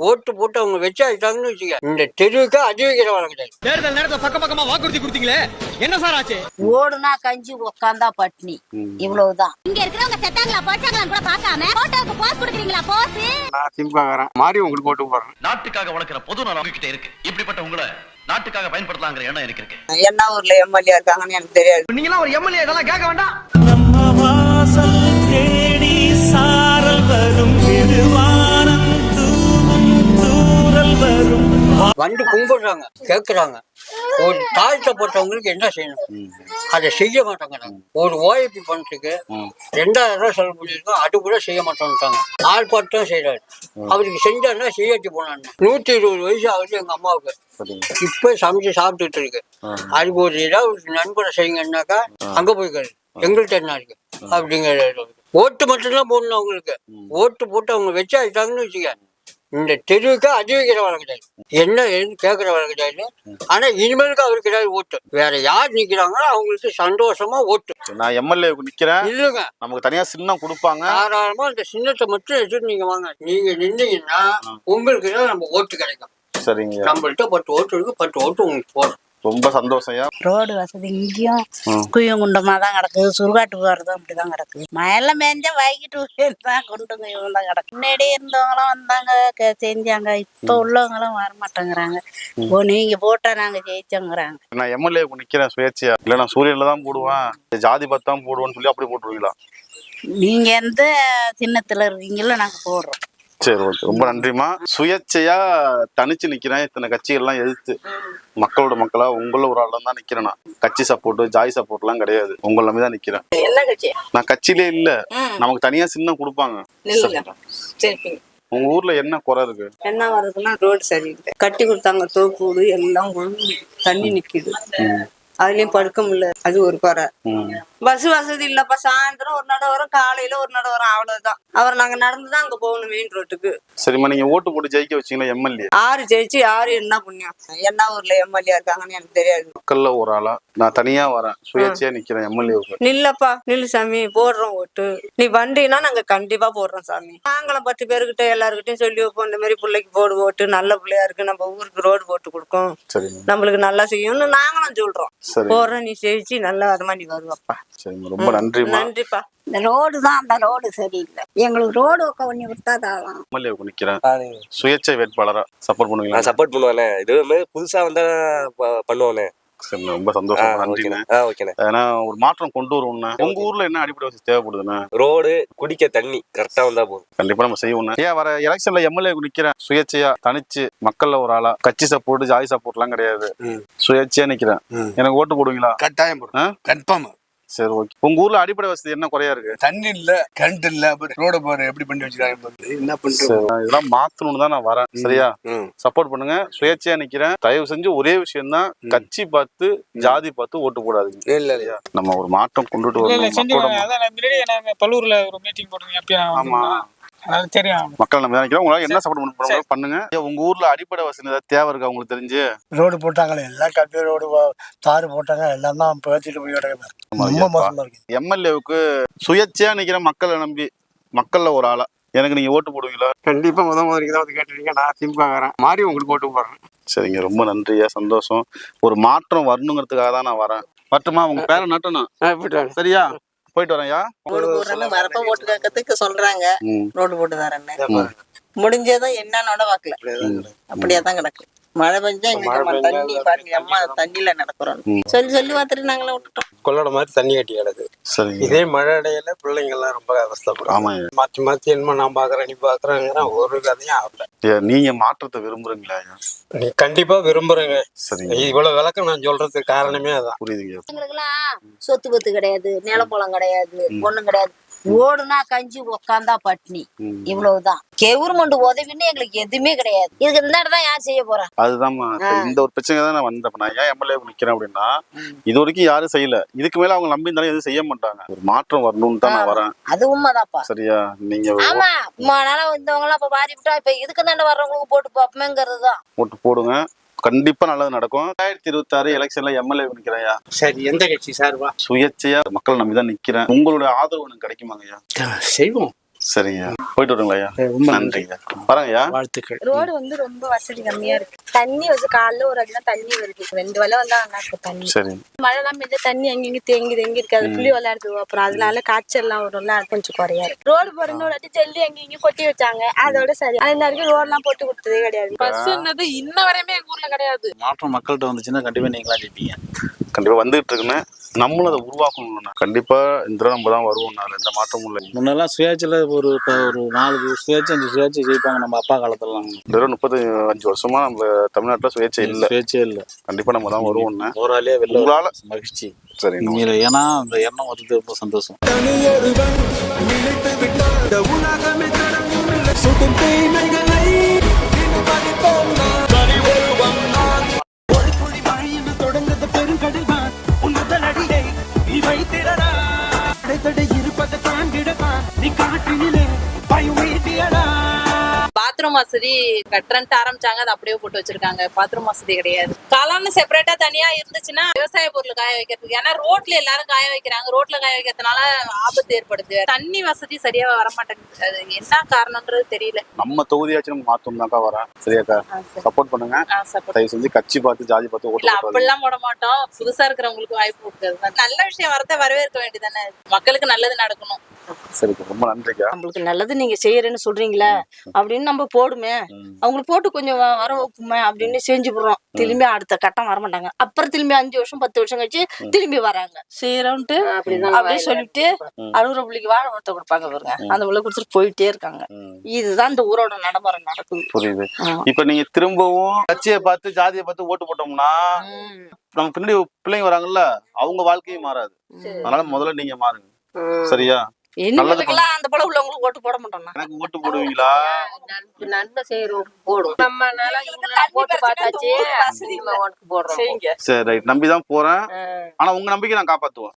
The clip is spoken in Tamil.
ஓட்டு போட்டு அவங்க வச்சாயிட்டாங்கன்னு வச்சுக்க, இந்த தெருவுக்கு அதிகரிக்கிற வழங்குது. தேர்தல் நேரத்துல பக்கமா வாக்குறுதி கொடுத்தீங்களே, என்ன சார் ஆச்சு? ஓடுனா கஞ்சி உக்காந்தா பட்னி, இவ்வளவுதான். இங்க இருக்கிறவங்க செத்தாங்களா போட்டாங்களா கூட பார்க்காம போட்டோக்கு போஸ் கொடுக்குறீங்களா? போஸ் நான் திமுககாரன் மாறி உங்களுக்கு ஓட்டு போடுறேன். நாட்டுக்காக வளர்க்கிற பொது நலம் உங்ககிட்ட இருக்கு. இப்படிப்பட்ட உங்களை நாட்டுக்காக பயன்படுத்தலாங்கிற எண்ணம் எனக்கு இருக்கு. என்ன ஊர்ல எம்எல்ஏ இருக்காங்கன்னு எனக்கு தெரியாது. நீங்களா ஒரு எம்எல்ஏ இதெல்லாம் கேட்க வேண்டாம். நம்ம வாசல் தேடி சாரல் வரும், வானம் தூவும் தூரல் வரும். வந்து கும்பிடுறாங்க, கேட்கறாங்க. ஒரு தாழ்த்தப்பட்டவங்களுக்கு என்ன செய்யணும், அதை செய்ய மாட்டாங்கிறாங்க. ஒரு ஓய்வு பணத்துக்கு 2000 ரூபாய் செலவு பண்ணிருக்கோம், அது கூட செய்ய மாட்டோம்ட்டாங்க. ஆள்பாட்டம் செய்யறாரு. அவருக்கு செஞ்சாருன்னா செய்யாச்சு போனான்னு. 120 வயசு ஆகுது எங்க அம்மாவுக்கு. இப்ப சமைச்சு சாப்பிட்டுட்டு இருக்கு. அதுக்கு ஒரு ஏதாவது நண்பரை செய்யுங்கன்னாக்கா அங்க போய்க்காரு, எங்கள்கிட்ட என்ன இருக்கு அப்படிங்கிற. ஓட்டு மட்டும்தான் போடணும் அவங்களுக்கு. ஓட்டு போட்டு அவங்க வச்சாயிட்டாங்கன்னு வச்சுக்க, இந்த தெருவுக்கு அதிகரிக்கிற வழங்குதாரு. என்ன கேட்கிற வழங்குதாரு. ஆனா இனிமேலுக்கு அவருக்கு ஏதாவது ஓட்டு, வேற யார் நிக்கிறாங்களோ அவங்களுக்கு சந்தோஷமா ஓட்டு. நான் எம்எல்ஏ நிக்கிறேன் இல்லைங்க, நமக்கு தனியா சின்னம் கொடுப்பாங்க. தாராளமா அந்த சின்னத்தை மட்டும் எடுத்துட்டு நீங்க வாங்க. நீங்க நின்னீங்கன்னா உங்களுக்கு தான் நம்ம ஓட்டு கிடைக்கும். சரிங்க, நம்மள்கிட்ட 10 ஓட்டு இருக்கு, 10 ஓட்டு உங்களுக்கு போடும். ரொம்ப சந்தோஷம். ரோடு வசதி இங்கேயும் குய்யும் குண்டமா தான் கிடக்குது. சுடுகாட்டுக்கு வர்றதும் அப்படிதான் கிடக்குது. மழை மேஞ்சா வைக்கிட்டு தான் குண்டு குய்யும் தான் கிடக்கு. முன்னாடி இருந்தவங்களாம் வந்தாங்க செஞ்சாங்க, இப்ப உள்ளவங்க எல்லாம் வர மாட்டேங்கிறாங்க. ஓ நீங்க போட்டா நாங்க ஜெயிச்சோங்கிறாங்க. நான் எம்எல்ஏ நிக்கிறேன் சுயேட்சையா, இல்ல நான் சூரியன்ல தான் போடுவேன், ஜாதி பத்து தான் போடுவேன்னு சொல்லி அப்படி போட்டுருவீங்களா? நீங்க எந்த சின்னத்துல இருக்கீங்களோ நாங்க போடுறோம். சரி, ஓகே, ரொம்ப நன்றிமா. சுயேட்சையா தனிச்சு நிக்கிறேன், இத்தனை கட்சிகள்லாம் எதிர்த்து மக்களோட மக்களா உங்கள ஒரு ஆள் தான் நிக்கிறேன். நான் கட்சி சப்போர்ட் ஜாதி சப்போர்ட் எல்லாம் கிடையாது, உங்களை நம்பி தான் நிக்கிறேன். என்ன கட்சி? நான் கட்சியிலே இல்ல, நமக்கு தனியா சின்னம் கொடுப்பாங்க. உங்க ஊர்ல என்ன குறை இருக்கு? என்ன வருதுன்னா ரோடு சரியில்லை. கட்டி கொடுத்தாங்க தோப்பு வீடு எல்லாம் தண்ணி நிக்குது, அதுலயும் படுக்க முடியல, அது ஒரு குறை. பஸ் வசதி இல்லப்பா. சாயந்தரம் ஒரு நட வரும், காலையில ஒரு நட வரும், அவ்வளவுதான். அவர் நாங்க நடந்துதான் அங்க போகணும் மெயின் ரோட்டுக்கு. சரிம்மா, நீங்க ஓட்டு போட்டு ஜெயிக்க வச்சீங்களா எம்எல்ஏ? யாரு ஜெயிச்சு யாரு என்ன புண்ணியம். என்ன ஊர்ல எம்எல்ஏ இருக்காங்கன்னு எனக்கு தெரியாது. மக்கள்ல ஒரு ஆளா நான் தனியா வரேன், சுயேட்சையா நிக்கிறேன் எம்எல்ஏ. நில்லப்பா, நில்லு சாமி, போடுறோம் ஓட்டு. நீ வண்டினா நாங்க கண்டிப்பா போடுறோம் சாமி. நாங்களும் 10 பேருக்கிட்ட எல்லாருக்கிட்டையும் சொல்லி வைப்போம், இந்த மாதிரி பிள்ளைக்கு போடு ஓட்டு, நல்ல பிள்ளையா இருக்கு, நம்ம ஊருக்கு ரோடு போட்டு கொடுக்கும், நம்மளுக்கு நல்லா செய்யும்னு நாங்களும் சொல்றோம். போடுறோம், நீ ஜெயிச்சு நல்லா அதமா நீ வருவாப்பா. ரொம்ப நன்றி. நன்றிப்பா. இந்த ரோடு தான், அந்த ரோடு சரியில்லை. எங்களுக்கு ரோடு பண்ணி விட்டாதான். எம்எல்ஏ நிக்கிறேன், சுயேட்சை வேட்பாளரா சப்போர்ட் பண்ணுவீங்களா? சப்போர்ட் பண்ணுவானே, இது புதுசா வந்தா பண்ணுவானே. சரி, ரொம்ப சந்தோஷம், நன்றிண்ணே. ஏன்னா ஒரு மாற்றம் கொண்டு வருவோம்னா உங்க ஊர்ல என்ன அடிப்படை வசதி தேவைப்படுதுன்னா? ரோடு, குடிக்க தண்ணி கரெக்டா வந்தா போதும். கண்டிப்பா நம்ம செய்வோம். ஏன் வர எலெக்ஷன்ல எம்எல்ஏ நிக்கிறேன் சுயேட்சையா தனிச்சு, மக்கள்ல ஒரு ஆளா, கட்சி சப்போர்ட் ஜாதி சப்போர்ட் எல்லாம் கிடையாது, சுயேட்சையா நிக்கிறேன். எனக்கு ஓட்டு போடுவீங்களா? கட்டாயம் போடுறேன், கன்ஃபார்ம். சரி, ஓகே. உங்க ஊர்ல அடிப்படை வசதி என்ன குறையா இருக்கு? தண்ணி இல்ல, கரண்ட் இல்ல, ரோட போற எப்படி பண்ணி வச்சிருக்காங்க, என்ன பண்றது? இதெல்லாம் மாத்தணும்னு தான் நான் வரேன். சரியா, சப்போர்ட் பண்ணுங்க. சுயேட்சையா நிக்கிறேன். தயவு செஞ்சு ஒரே விஷயம் தான், கட்சி பார்த்து ஜாதி பார்த்து ஓட்டு போடாதீங்க. இல்ல இல்லையா, நம்ம ஒரு மாற்றம் கொண்டுட்டு வரணும். பல்லூர்ல ஒரு மீட்டிங் போடுறீங்க. ஆமா, மக்கள் நம்ம நினைக்கிறோம். உங்களால என்ன சப்போர்ட் பண்ணுங்க. உங்க ஊர்ல அடிப்படை வசதி ஏதாவது தேவை இருக்கா உங்களுக்கு தெரிஞ்சு? ரோடு போட்டாங்களே, எல்லாம் கம்பி ரோடு, தாறு போட்டாங்க, எல்லாம் தான் பேசிட்டு போய் ரொம்ப மோசமா இருக்கு. எம்எல்ஏவுக்கு சுயேட்சையா நிக்கிற மக்களை நம்பி, மக்கள்ல ஒரு ஆளா எனக்கு நீங்க ஓட்டு போடுவீங்களா? கண்டிப்பா முதல் தான் கேட்டுருக்கீங்க. நான் திமுககாரன் மாறி உங்களுக்கு ஓட்டு போடுறேன். சரிங்க, ரொம்ப நன்றியா, சந்தோஷம். ஒரு மாற்றம் வரணுங்கிறதுக்காக தான் நான் வரேன். மட்டுமா உங்க பேரை நட்டணும். சரியா, போயிட்டு வரேன்யா. வரப்ப ஓட்டு கேட்கறதுக்கு சொல்றாங்க, ரோடு போட்டு தரேன்னு. முடிஞ்சதான் என்னன்னோட வாக்குல அப்படியே தான் கிடக்கு. மழை பெஞ்சா எங்களுக்கு தண்ணி பாருங்க, அம்மா தண்ணியில நடக்கிறோம் சொல்லி பார்த்துட்டு நாங்களும் விட்டுட்டோம். கொள்ளோட மாதிரி தண்ணி கட்டி கிடக்கு. இதே மழை இடையில பிள்ளைங்க எல்லாம் ரொம்ப கஷ்டப்படும். மாத்தி என்னமோ நான் பாக்குறேன், நீ பாக்குறேங்கிற ஒரு கதையும் ஆகல. நீங்க மாற்றத்தை விரும்புறீங்களா? நீ கண்டிப்பா விரும்புறேங்க. இவ்வளவு விளக்கம் நான் சொல்றதுக்கு காரணமே அதான். புரியுதுங்க. எங்களுக்கு எல்லாம் சொத்து பத்து கிடையாது, நிலப்பழம் கிடையாது, ஒண்ணும் கிடையாது. ஓடுனா கஞ்சி உக்காந்தா பட்னி, இவ்வளவுதான். கெவர்மெண்ட் உதவின்னு எங்களுக்கு எதுவுமே கிடையாது. இதுக்கு இந்த தான் யார் செய்ய போறா? அதுதான் இந்த ஒரு பிரச்சனை தான் நான் வந்தேன். நான் ஏன் எம்எல்ஏ நிக்கிறேன் அப்படின்னா, இது வரைக்கும் யாரும் செய்யல, இதுக்கு மேல அவங்க நம்பி இருந்தாலும் எதுவும் செய்ய மாட்டாங்க. ஒரு மாற்றம் வரணும்னு தான் நான் வரேன். அது உண்மைதாப்பா. சரியா, நீங்க ஆமா, நாளா வந்தவங்க எல்லாம் இப்ப பாதிவிட்டா, இப்ப இதுக்கு தானே வர்றவங்களுக்கு போட்டு பார்ப்போமேங்கிறதுதான். ஓட்டு போடுங்க, கண்டிப்பா நல்லது நடக்கும். 2026 எலெக்ஷன்ல எம்எல்ஏ நிக்கிறேன்யா. சரி, எந்த கட்சி சார்பா? சுயேட்சையா மக்கள் நம்பிதான் நிக்கிறேன். உங்களுடைய ஆதரவு எனக்கு கிடைக்குமாங்கய்யா? செய்வோம். சரிங்க போயிட்டு வருங்களா ஐயா? நன்றிங்க. வரேங்கய்யா. வாழ்த்துக்கள். ரோடு வந்து ரொம்ப வசதி கம்மியா இருக்கு. தண்ணி வந்து காலைல ஒரு அடி தான் தண்ணி வருது. 2 வேளை வந்தா நல்லா இருக்கும் தண்ணி. சரி. மழைலாம் பெஞ்சா தண்ணி அங்கங்க தேங்கி இருக்கு. அது புளி விளையாடுது. அப்புறம் அதனால காய்ச்சல்லாம் வரும்ல, அது கொஞ்சம் குறையாது. ரோடு போறேன்னு ஒரு வாட்டி ஜல்லி அங்கங்க கொட்டி வச்சாங்க, அதோட சரி. அது வரைக்கும் ரோடெல்லாம் போட்டு கொடுத்ததே கிடையாது. பஸ்ஸுன்னது இன்ன வரையுமே எங்க ஊர்ல கிடையாது. மாற்றம் மக்கள்கிட்ட வந்துச்சுன்னா கண்டிப்பா நீங்களா ஜெயிப்பீங்க. கண்டிப்பா வந்துட்டு இருக்குன்னு நம்மளும் அதை உருவாக்கணும். கண்டிப்பா இந்த தடவை நம்ம தான் வருவோம். எந்த மாற்றமும் இல்லை. முன்னெல்லாம் சுயாட்சியில் ஒரு 4 சுயாட்சி 5 சுயாட்சி ஜெயிப்பாங்க நம்ம அப்பா காலத்துலலாம். இந்த தடவை 35 வருஷமா நம்ம தமிழ்நாட்டுல சுயேட்சை இல்லை. சுயாட்சியே இல்லை. கண்டிப்பா நம்ம தான் வருவோம். ஓராளியா வெளில உங்களால மகிழ்ச்சி. சரி. ஏன்னா அந்த எண்ணம் வருது ரொம்ப சந்தோஷம். பாத்ரூம் வசதி கட்டுறன்ட்டு ஆரம்பிச்சாங்க, அதை அப்படியே போட்டு வச்சிருக்காங்க. பாத்ரூம் வசதி கிடையாது. காலான்னு செப்பரேட்டா தனியா இருந்துச்சுன்னா விவசாய பொருள் காய வைக்கிறதுக்கு. ஏன்னா ரோட்ல எல்லாரும் காய வைக்கிறாங்க. ரோட்ல காய வைக்கிறதுனால ஆபத்து ஏற்படுது. தண்ணி வசதி சரியா வர மாட்டேங்குது. அது என்ன காரணம்ன்றது தெரியல. நம்ம தொகுதியாச்சும் நம்ம மாத்தோம் தான்க்கா வரேன். சரியாக்கா? சப்போர்ட் பண்ணுங்க. தயவு செஞ்சு கட்சி பார்த்து ஜாதி பார்த்து இல்ல அப்படிலாம் போட மாட்டோம். புதுசா இருக்கிறவங்களுக்கு வாய்ப்பு கொடுக்குறது நல்ல விஷயம். வரத வரவேற்க வேண்டியதானே. மக்களுக்கு நல்லது நடக்கணும். சரி, ரொம்ப நன்றிக்கா. நம்மளுக்கு நல்லது நீங்க செய்யறேன்னு சொல்றீங்களா அப்படின்னு நம்ம போடுமே, அவங்களுக்கு போட்டு கொஞ்சம் வர வைக்குமே அப்படின்னு செஞ்சு போடுறோம். திரும்பி அடுத்த கட்டம் வர மாட்டாங்க. அப்புறம் திரும்பி 5 வருஷம் 10 வருஷம் கழிச்சு திரும்பி வராங்க. செய்யறோம்ட்டு அப்படியே சொல்லிட்டு அழுகுற பிள்ளைக்கு வாழை ஒருத்த கொடுப்பாங்க பாருங்க, அந்த பிள்ளை கொடுத்துட்டு போயிட்டே இருக்காங்க. இதுதான் இந்த ஊரோட நடைமுறை நடக்குது. புரியுது. இப்ப நீங்க திரும்பவும் கட்சியை பார்த்து ஜாதியை பார்த்து ஓட்டு போட்டோம்னா நம்ம பின்னாடி பிள்ளைங்க வராங்கல்ல, அவங்க வாழ்க்கையும் மாறாது. அதனால முதல்ல நீங்க மாறுங்க. சரியா? என்னதுக்கெல்லாம் அந்த போல உள்ளவங்களுக்கு ஓட்டு போட மாட்டோம்னா எனக்கு ஓட்டு போடுவீங்களா? நன்மை செய்யறோம் போடும். போட்டு பார்த்தாச்சு. சரி ரைட், நம்பிதான் போறேன். ஆனா உங்க நம்பிக்கை நான் காப்பாத்துவேன்.